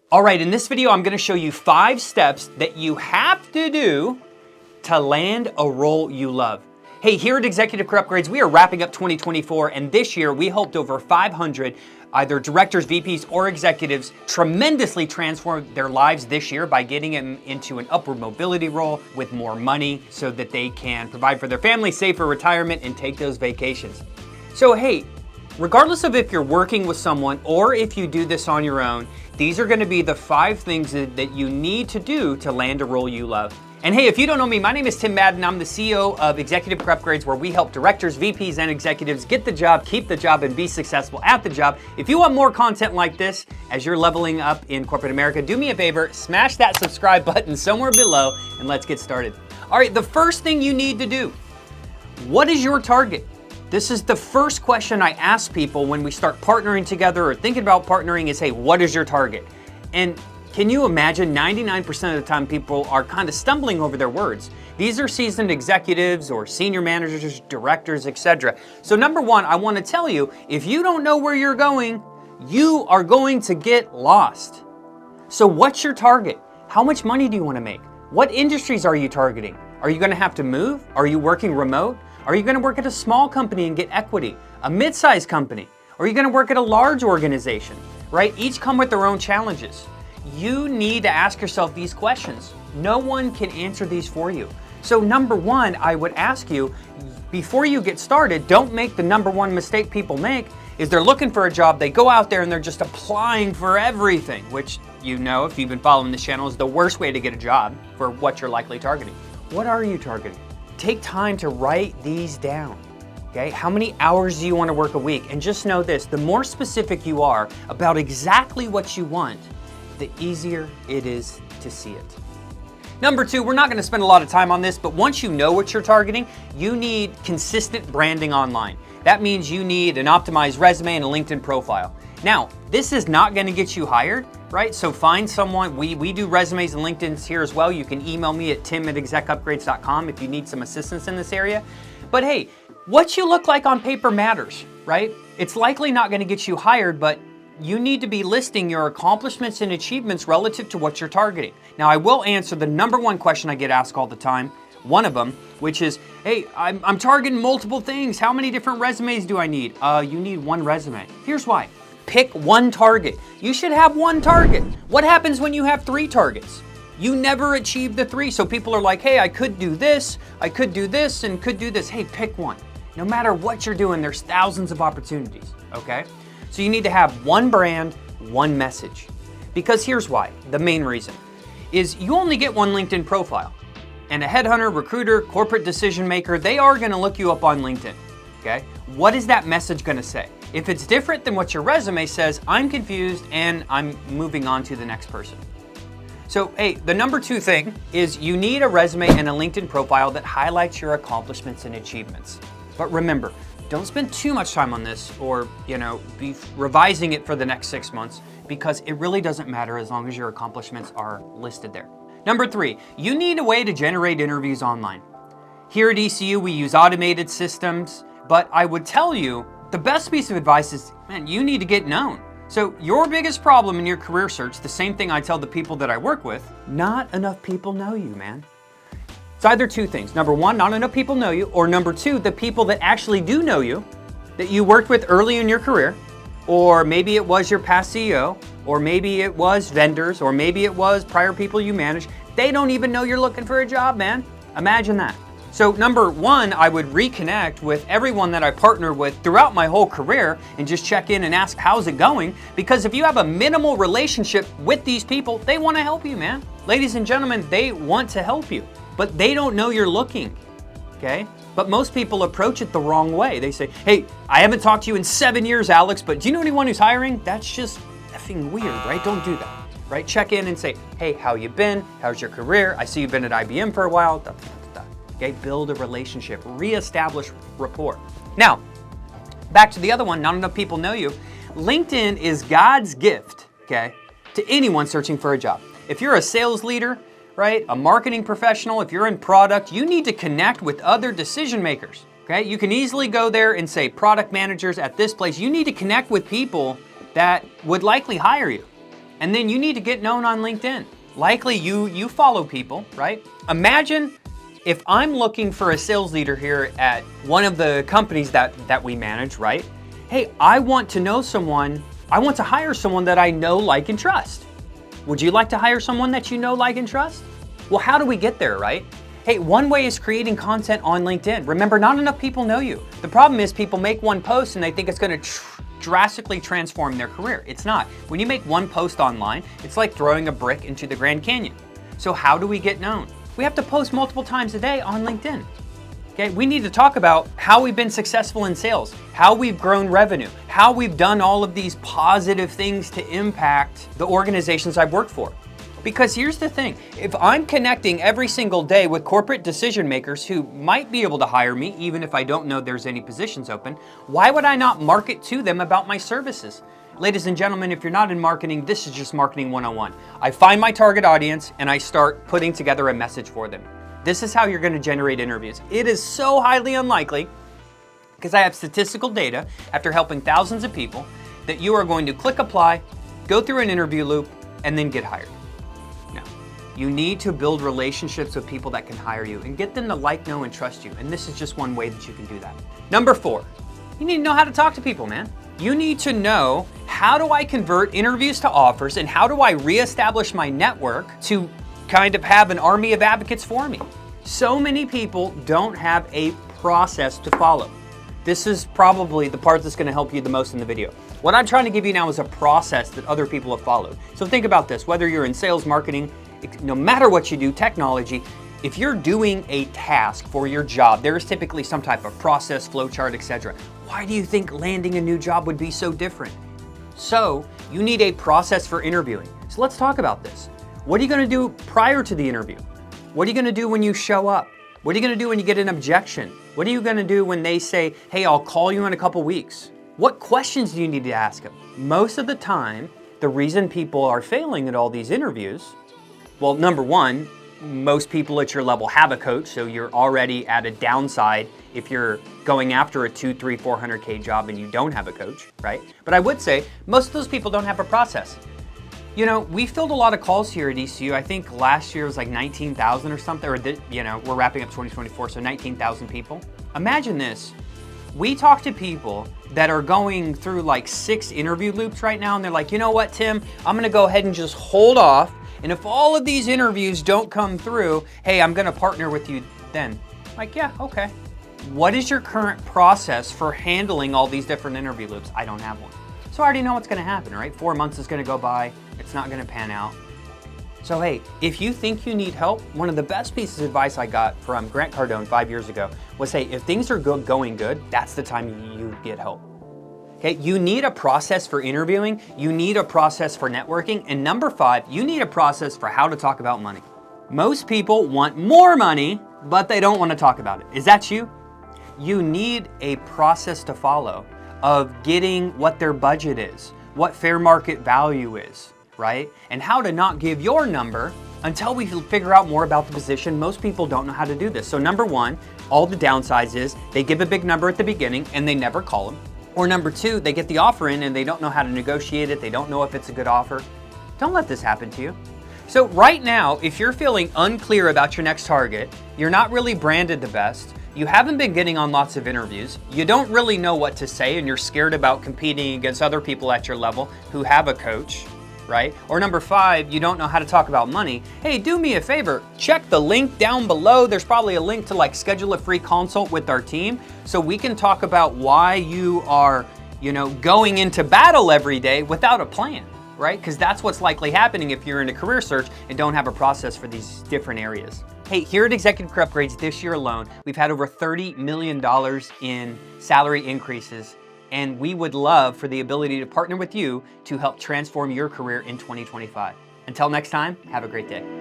All right, in this video, I'm gonna show you 5 steps that you have to do to land a role you love. Hey, here at Executive Career Upgrades, we are wrapping up 2024, and this year we helped over 500 either directors, VPs, or executives tremendously transform their lives this year by getting them into an upward mobility role with more money so that they can provide for their family, save for retirement, and take those vacations. So hey, regardless of if you're working with someone or if you do this on your own, these are gonna be the 5 things that you need to do to land a role you love. And hey, if you don't know me, my name is Tim Madden. I'm the CEO of Executive Career Upgrades, where we help directors, VPs, and executives get the job, keep the job, and be successful at the job. If you want more content like this as you're leveling up in corporate America, do me a favor, smash that subscribe button somewhere below, and let's get started. All right, the first thing you need to do, what is your target? This is the first question I ask people when we start partnering together or thinking about partnering is, hey, what is your target? And can you imagine 99% of the time people are kind of stumbling over their words? These are seasoned executives or senior managers, directors, etc. So number one, I want to tell you, if you don't know where you're going, you are going to get lost. So what's your target? How much money do you want to make? What industries are you targeting? Are you going to have to move? Are you working remote? Are you going to work at a small company and get equity? A mid-sized company? Or are you going to work at a large organization? Right? Each come with their own challenges. You need to ask yourself these questions. No one can answer these for you. So number one, I would ask you, before you get started, don't make the number one mistake people make, is they're looking for a job, they go out there and they're just applying for everything, which you know, if you've been following this channel, is the worst way to get a job for what you're likely targeting. What are you targeting? Take time to write these down, okay? How many hours do you want to work a week? And just know this, the more specific you are about exactly what you want, the easier it is to see it. Number 2, we're not going to spend a lot of time on this, but once you know what you're targeting, you need consistent branding online. That means you need an optimized resume and a LinkedIn profile. Now, this is not going to get you hired, right? So find someone, we do resumes and LinkedIn's here as well. You can email me at tim@execupgrades.com if you need some assistance in this area. But hey, what you look like on paper matters, right? It's likely not going to get you hired, but you need to be listing your accomplishments and achievements relative to what you're targeting. Now, I will answer the number one question I get asked all the time, one of them, which is, hey, I'm targeting multiple things. How many different resumes do I need? You need one resume. Here's why. Pick one target. You should have one target. What happens when you have 3 targets? You never achieve the 3. So people are like, hey, I could do this, and could do this. Hey, pick one. No matter what you're doing, there's thousands of opportunities, okay? So you need to have one brand, one message. Because here's why, the main reason, is you only get one LinkedIn profile. And a headhunter, recruiter, corporate decision maker, they are gonna look you up on LinkedIn, okay? What is that message gonna say? If it's different than what your resume says, I'm confused and I'm moving on to the next person. So hey, the number 2 thing is you need a resume and a LinkedIn profile that highlights your accomplishments and achievements. But remember, don't spend too much time on this or, be revising it for the next 6 months, because it really doesn't matter as long as your accomplishments are listed there. Number 3, you need a way to generate interviews online. Here at ECU, we use automated systems, but I would tell you, the best piece of advice is, man, you need to get known. So your biggest problem in your career search, the same thing I tell the people that I work with, not enough people know you, man. It's either 2 things. Number 1, not enough people know you, or number 2, the people that actually do know you, that you worked with early in your career, or maybe it was your past CEO, or maybe it was vendors, or maybe it was prior people you managed. They don't even know you're looking for a job, man. Imagine that. So number 1, I would reconnect with everyone that I partner with throughout my whole career and just check in and ask, how's it going? Because if you have a minimal relationship with these people, they want to help you, man. Ladies and gentlemen, they want to help you, but they don't know you're looking, okay? But most people approach it the wrong way. They say, hey, I haven't talked to you in 7 years, Alex, but do you know anyone who's hiring? That's just effing weird, right? Don't do that, right? Check in and say, hey, how you been? How's your career? I see you've been at IBM for a while. Okay, build a relationship, reestablish rapport. Now, back to the other one, not enough people know you. LinkedIn is God's gift, okay, to anyone searching for a job. If you're a sales leader, right, a marketing professional, if you're in product, you need to connect with other decision makers, okay? You can easily go there and say product managers at this place. You need to connect with people that would likely hire you. And then you need to get known on LinkedIn. Likely you follow people, right? Imagine if I'm looking for a sales leader here at one of the companies that we manage, right? Hey, I want to know someone, I want to hire someone that I know, like, and trust. Would you like to hire someone that you know, like, and trust? Well, how do we get there, right? Hey, one way is creating content on LinkedIn. Remember, not enough people know you. The problem is people make one post and they think it's gonna drastically transform their career. It's not. When you make one post online, it's like throwing a brick into the Grand Canyon. So how do we get known? We have to post multiple times a day on LinkedIn. Okay, we need to talk about how we've been successful in sales, how we've grown revenue, how we've done all of these positive things to impact the organizations I've worked for. Because here's the thing, if I'm connecting every single day with corporate decision makers who might be able to hire me, even if I don't know there's any positions open, why would I not market to them about my services? Ladies and gentlemen, if you're not in marketing, this is just marketing 101. I find my target audience and I start putting together a message for them. This is how you're going to generate interviews. It is so highly unlikely, because I have statistical data after helping thousands of people, that you are going to click apply, go through an interview loop, and then get hired. You need to build relationships with people that can hire you and get them to like, know, and trust you. And this is just one way that you can do that. Number 4, you need to know how to talk to people, man. You need to know, how do I convert interviews to offers, and how do I reestablish my network to kind of have an army of advocates for me? So many people don't have a process to follow. This is probably the part that's going to help you the most in the video. What I'm trying to give you now is a process that other people have followed. So think about this, whether you're in sales, marketing, no matter what you do, technology, if you're doing a task for your job, there is typically some type of process, flowchart, etc. Why do you think landing a new job would be so different? So you need a process for interviewing. So let's talk about this. What are you going to do prior to the interview? What are you going to do when you show up? What are you going to do when you get an objection? What are you going to do when they say, hey, I'll call you in a couple weeks? What questions do you need to ask them? Most of the time, the reason people are failing at all these interviews, well, number one, most people at your level have a coach, so you're already at a downside if you're going after a 200, 300, 400K job and you don't have a coach, right? But I would say most of those people don't have a process. You know, we filled a lot of calls here at ECU. I think last year was like 19,000 or something, or we're wrapping up 2024, so 19,000 people. Imagine this. We talk to people that are going through like 6 interview loops right now, and they're like, you know what, Tim, I'm gonna go ahead and just hold off. And if all of these interviews don't come through, hey, I'm gonna partner with you then. Like, yeah, okay. What is your current process for handling all these different interview loops? I don't have one. So I already know what's gonna happen, right? 4 months is gonna go by, it's not gonna pan out. So hey, if you think you need help, one of the best pieces of advice I got from Grant Cardone 5 years ago was, hey, if things are going good, that's the time you get help. Okay, you need a process for interviewing, you need a process for networking, and number 5, you need a process for how to talk about money. Most people want more money, but they don't want to talk about it. Is that you? You need a process to follow of getting what their budget is, what fair market value is, right? And how to not give your number until we figure out more about the position. Most people don't know how to do this. So number 1, all the downsides is they give a big number at the beginning and they never call them. Or number 2, they get the offer in and they don't know how to negotiate it. They don't know if it's a good offer. Don't let this happen to you. So right now, if you're feeling unclear about your next target, you're not really branded the best, you haven't been getting on lots of interviews, you don't really know what to say, and you're scared about competing against other people at your level who have a coach, right? Or number 5, you don't know how to talk about money. Hey, do me a favor, check the link down below. There's probably a link to like schedule a free consult with our team so we can talk about why you are, going into battle every day without a plan, right? Because that's what's likely happening if you're in a career search and don't have a process for these different areas. Hey, here at Executive Career Upgrades this year alone, we've had over $30 million in salary increases. And we would love for the ability to partner with you to help transform your career in 2025. Until next time, have a great day.